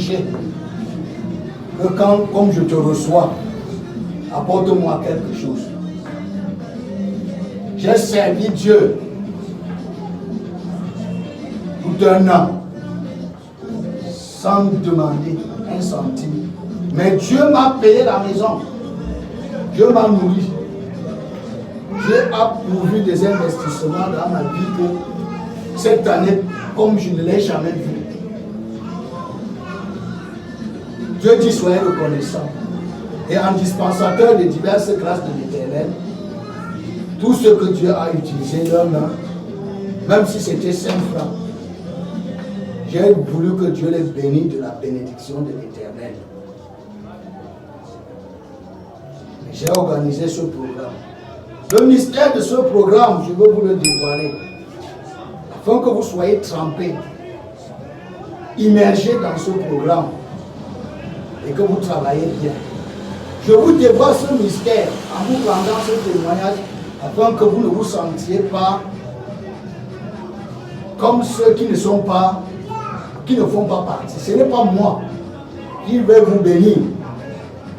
obligé que quand, comme je te reçois, apporte-moi quelque chose. J'ai servi Dieu tout un an sans me demander un centime. Mais Dieu m'a payé la maison. Dieu m'a nourri. Dieu a pourvu des investissements dans ma vie que cette année, comme je ne l'ai jamais vu. Dieu dit soyez reconnaissants. Et en dispensateur de diverses grâces de l'Éternel, tout ce que Dieu a utilisé leur main, même si c'était 5 francs, j'ai voulu que Dieu les bénisse de la bénédiction de l'Éternel. J'ai organisé ce programme. Le mystère de ce programme, je veux vous le dévoiler, afin que vous soyez trempés, immergés dans ce programme et que vous travaillez bien. Je vous dévoile ce mystère en vous rendant ce témoignage afin que vous ne vous sentiez pas comme ceux qui ne font pas partie. Ce n'est pas moi qui vais vous bénir.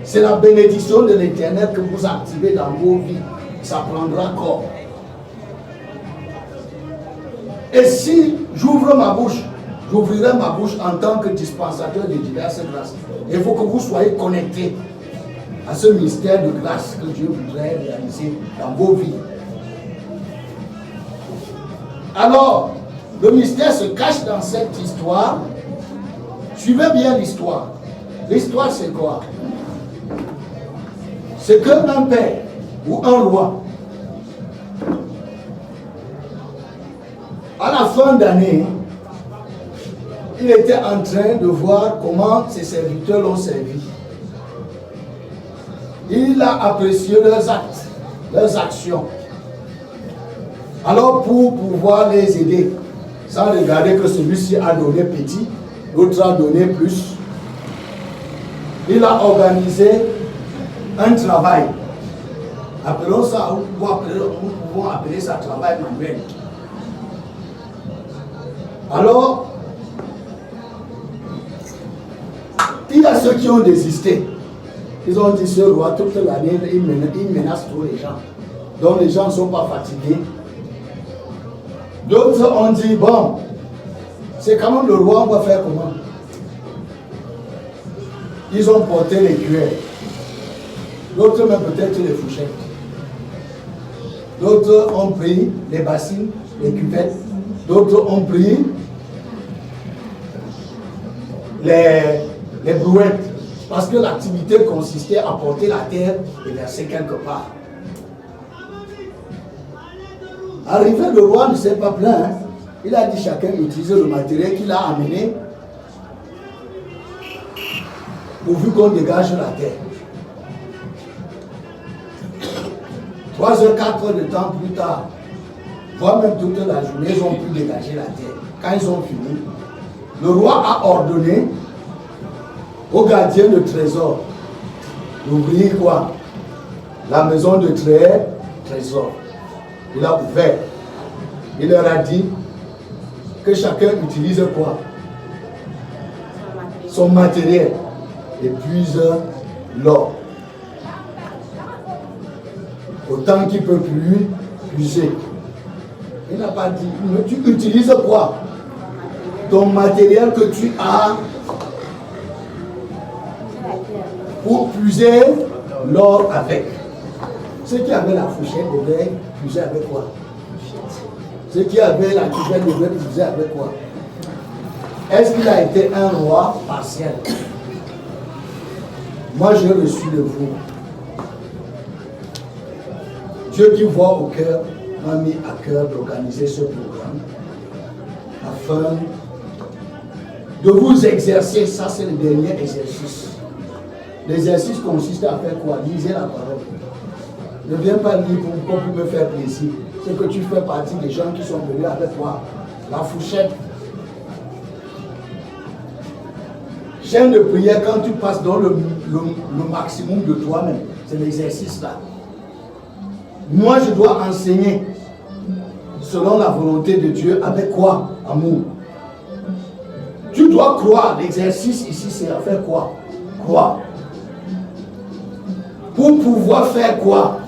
C'est la bénédiction de l'Éternel que vous activez dans vos vies. Ça prendra corps. Et si j'ouvre ma bouche, j'ouvrirai ma bouche en tant que dispensateur de diverses grâces. Il faut que vous soyez connectés à ce mystère de grâce que Dieu voudrait réaliser dans vos vies. Alors, le mystère se cache dans cette histoire. Suivez bien l'histoire. L'histoire, c'est quoi? C'est qu'un père ou un roi, à la fin d'année, il était en train de voir comment ses serviteurs l'ont servi. Il a apprécié leurs actes, leurs actions. Alors pour pouvoir les aider, sans regarder que celui-ci a donné petit, l'autre a donné plus, il a organisé un travail. Appelons ça, nous pouvons appeler ça travail manuel. Alors, il y a ceux qui ont désisté. Ils ont dit, ce roi, toute l'année, il menace tous les gens. Donc les gens ne sont pas fatigués. D'autres ont dit, bon, c'est quand même le roi, on va faire comment? Ils ont porté les cuillères. D'autres même peut-être les fourchettes. D'autres ont pris les bassines, les cuvettes. D'autres ont pris les brouettes. Parce que l'activité consistait à porter la terre et verser quelque part. Arrivé, le roi ne s'est pas plaint. Hein. Il a dit chacun utiliser le matériel qu'il a amené pourvu qu'on dégage la terre. 3 heures, 4 heures de temps plus tard, voire même toute la journée, ils ont pu dégager la terre. Quand ils ont fini, le roi a ordonné aux gardiens de trésor d'ouvrir quoi? La maison de trésor. Il a ouvert. Il leur a dit que chacun utilise quoi? Son matériel. Et puise l'or. Autant qu'il peut plus puiser. Il n'a pas dit, mais tu utilises quoi? Ton matériel que tu as pour puiser l'or avec. Ceux qui avaient la fourchette devaient puiser avec quoi? Ceux qui avaient la cuvette devaient puiser avec quoi? Est-ce qu'il a été un roi partiel? Moi, j'ai reçu de vous. Dieu qui voit au cœur m'a mis à cœur d'organiser ce programme afin de vous exercer. Ça, c'est le dernier exercice. L'exercice consiste à faire quoi? Lisez la parole. Ne viens pas lire pour me faire plaisir. C'est que tu fais partie des gens qui sont venus avec toi. La fourchette. Chaîne de prière, quand tu passes dans le maximum de toi-même, c'est l'exercice là. Moi, je dois enseigner selon la volonté de Dieu avec quoi? Amour. Tu Tu dois croire. L'exercice ici, c'est à faire quoi? Croire. Pour pouvoir faire quoi?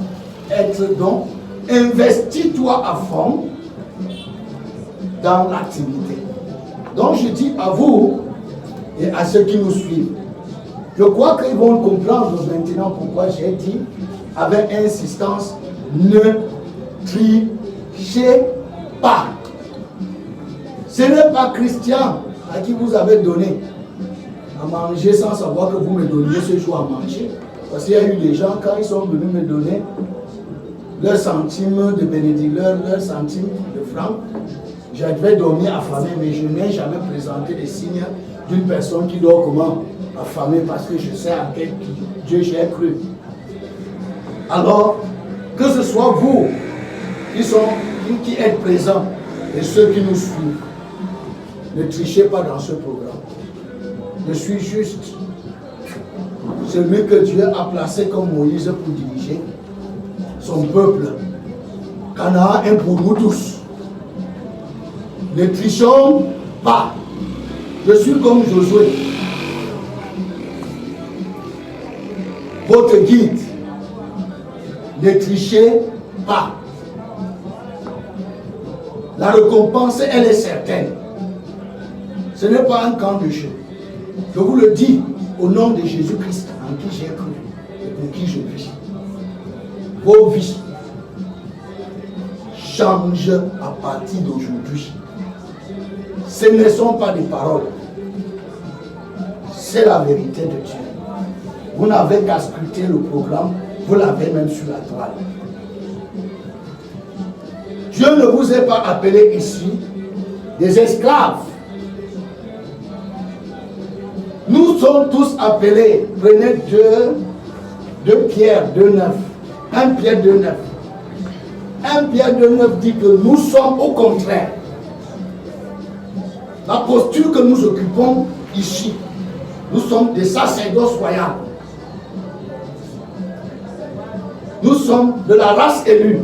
Être donc, investis-toi à fond dans l'activité. Donc je dis à vous et à ceux qui nous suivent, je crois qu'ils vont comprendre maintenant pourquoi j'ai dit avec insistance, ne trichez pas. Ce n'est pas Christian à qui vous avez donné à manger sans savoir que vous me donniez ce jour à manger. Parce qu'il y a eu des gens, quand ils sont venus me donner leurs centimes de bénédiction, leurs centimes de francs, je devais dormir affamé, mais je n'ai jamais présenté les signes d'une personne qui dort comment? Affamé, parce que je sais à quel Dieu j'ai cru. Alors, que ce soit vous qui êtes présents et ceux qui nous suivent, ne trichez pas dans ce programme. Je suis juste celui que Dieu a placé comme Moïse pour diriger son peuple. Canaan est pour nous tous. Ne trichons pas. Je suis comme Josué, votre guide. Ne trichez pas. La récompense, elle est certaine. Ce n'est pas un camp de jeu. Je vous le dis au nom de Jésus-Christ, en qui j'ai cru et pour qui je vis. Vos vies changent à partir d'aujourd'hui. Ce ne sont pas des paroles. C'est la vérité de Dieu. Vous n'avez qu'à scruter le programme, vous l'avez même sur la toile. Dieu ne vous a pas appelé ici des esclaves. Nous sommes tous appelés. Prenez 2 Pierre 2,9. 1 Pierre 2,9. 1 Pierre 2,9 dit que nous sommes au contraire. La posture que nous occupons ici, nous sommes des sacerdoces royaux. Nous sommes de la race élue.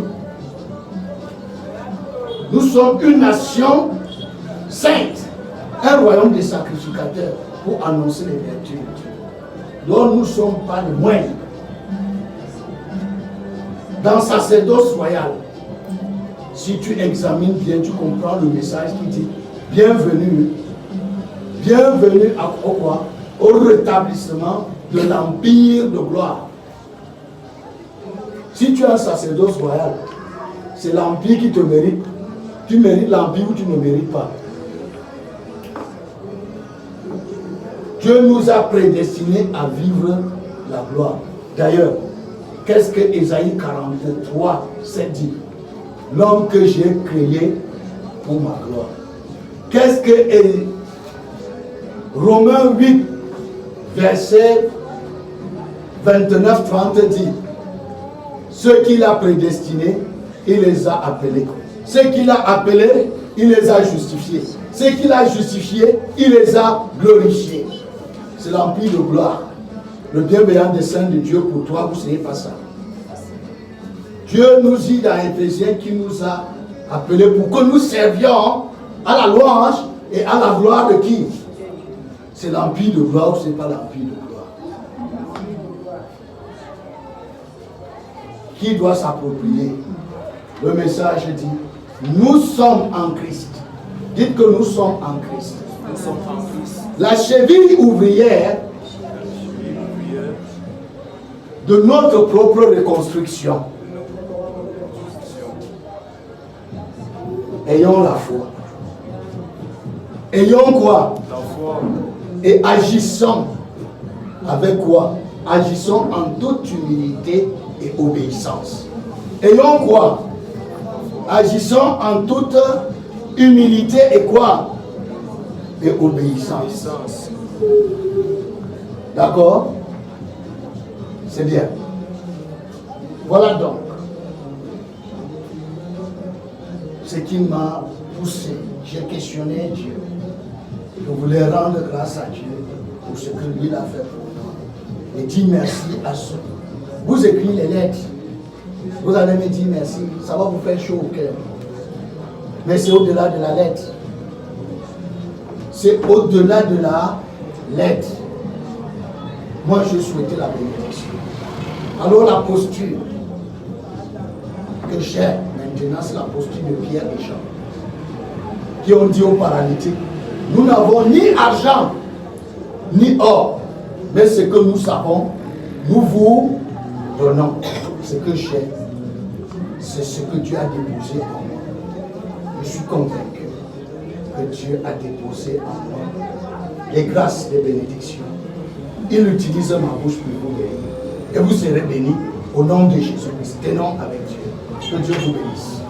Nous sommes une nation sainte, un royaume des sacrificateurs pour annoncer les vertus de Dieu. Donc nous ne sommes pas les moindres. Dans sacerdoce royal, si tu examines bien, tu comprends le message qui dit bienvenue, bienvenue à quoi? Au rétablissement de l'empire de gloire. Si tu as un sacerdoce royal, c'est l'empire qui te mérite. Tu mérites l'empire ou tu ne mérites pas. Dieu nous a prédestinés à vivre la gloire. D'ailleurs, qu'est-ce que Ésaïe 43 s'est dit? L'homme que j'ai créé pour ma gloire. Qu'est-ce que Romains 8, verset 29-30 dit? Ceux qu'il a prédestinés, il les a appelés. Ceux qu'il a appelés, il les a justifiés. Ceux qu'il a justifiés, il les a glorifiés. C'est l'empire de gloire. Le bienveillant dessein de Dieu pour toi, vous ne savez pas ça. Dieu nous dit dans Éphésiens qu'il nous a appelés pour que nous servions à la louange et à la gloire de qui? C'est l'empire de gloire ou ce n'est pas l'empire de gloire? Qui doit s'approprier? Le message dit, nous sommes en Christ. Dites que nous sommes en Christ. Nous sommes en Christ. La cheville ouvrière de notre propre reconstruction. Ayons la foi. Ayons quoi? La foi. Et agissons avec quoi? Agissons en toute humilité et obéissance. Ayons quoi? Agissons en toute humilité et quoi? Et obéissance. D'accord? C'est bien. Voilà donc ce qui m'a poussé. J'ai questionné Dieu. Je voulais rendre grâce à Dieu pour ce que lui a fait pour moi. Et dire merci à ceux. Vous écrivez les lettres. Vous allez me dire merci. Ça va vous faire chaud au cœur. Mais c'est au-delà de la lettre. c'est au-delà de l'aide. Moi, je souhaitais la bénédiction. Alors la posture que j'ai maintenant, c'est la posture de Pierre et Jean, qui ont dit aux paralytiques, nous n'avons ni argent, ni or, mais ce que nous savons, nous vous donnons. Ce que j'ai, c'est ce que Dieu a déposé en moi. Je suis convaincu que Dieu a déposé en moi les grâces des bénédictions. Il utilise ma bouche pour vous bénir. Et vous serez bénis au nom de Jésus-Christ. Tenons avec Dieu. Que Dieu vous bénisse.